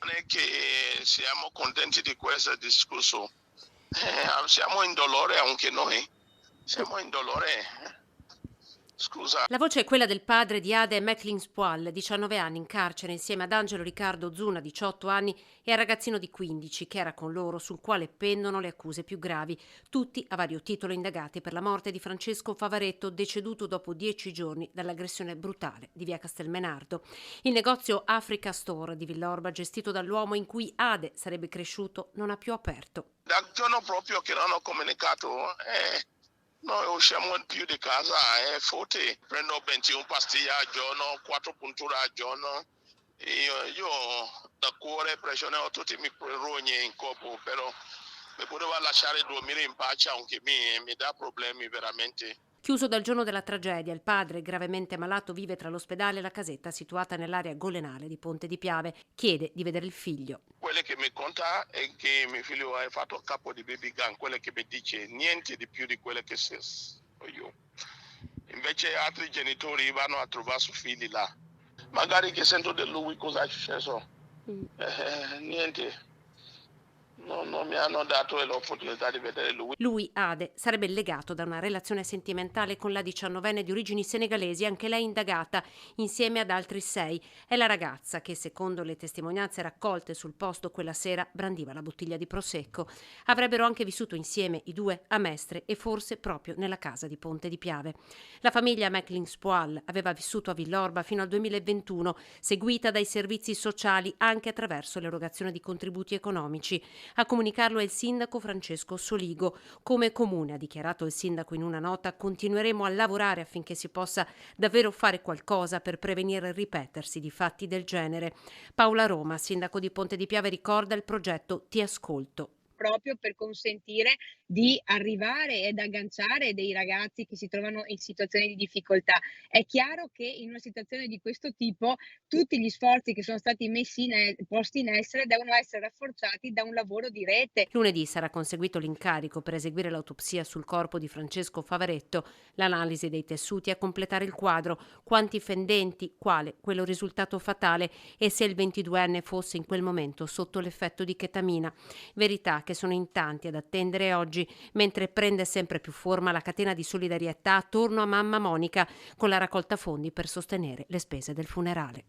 Non è che siamo contenti di questo discorso. Siamo in dolore anche noi. Siamo in dolore. Scusa. La voce è quella del padre di Ade Mecklin-Spoal, 19 anni in carcere insieme ad Angelo Riccardo Zuna, 18 anni, e al ragazzino di 15 che era con loro, sul quale pendono le accuse più gravi, tutti a vario titolo indagati per la morte di Francesco Favaretto, deceduto dopo 10 giorni dall'aggressione brutale di via Castelmenardo. Il negozio Africa Store di Villorba, gestito dall'uomo in cui Ade sarebbe cresciuto, non ha più aperto. Dal giorno proprio che non ho comunicato, noi usciamo più di casa e forte. Prendo 21 pastiglie al giorno, 4 punture al giorno. Io da cuore pressione ho tutti i miei rogni in corpo, però mi poteva lasciare dormire in pace anche mi dà problemi veramente. Chiuso dal giorno della tragedia, il padre, gravemente malato, vive tra l'ospedale e la casetta situata nell'area golenale di Ponte di Piave. Chiede di vedere il figlio. Quello che mi conta è che mio figlio ha fatto il capo di baby gang, quello che mi dice niente di più di quello che so io. Invece altri genitori vanno a trovare suoi figli là. Magari che sento di lui cosa è successo. Niente, non mi hanno dato l'opportunità di vedere lui. Lui, Ade, sarebbe legato da una relazione sentimentale con la 19enne di origini senegalesi, anche lei indagata insieme ad altri 6. È la ragazza che, secondo le testimonianze raccolte sul posto quella sera, brandiva la bottiglia di prosecco. Avrebbero anche vissuto insieme i due a Mestre e forse proprio nella casa di Ponte di Piave. La famiglia Mecklin-Spoal aveva vissuto a Villorba fino al 2021, seguita dai servizi sociali anche attraverso l'erogazione di contributi economici. A comunicarlo è il sindaco Francesco Soligo. Come comune, ha dichiarato il sindaco in una nota, continueremo a lavorare affinché si possa davvero fare qualcosa per prevenire il ripetersi di fatti del genere. Paola Roma, sindaco di Ponte di Piave, ricorda il progetto Ti ascolto. Proprio per consentire di arrivare ed agganciare dei ragazzi che si trovano in situazioni di difficoltà. È chiaro che in una situazione di questo tipo tutti gli sforzi che sono stati posti in essere devono essere rafforzati da un lavoro di rete. Lunedì sarà conseguito l'incarico per eseguire l'autopsia sul corpo di Francesco Favaretto, l'analisi dei tessuti a completare il quadro, quanti fendenti, quale quello risultato fatale e se il 22enne fosse in quel momento sotto l'effetto di chetamina. Verità che sono in tanti ad attendere oggi, mentre prende sempre più forma la catena di solidarietà attorno a mamma Monica con la raccolta fondi per sostenere le spese del funerale.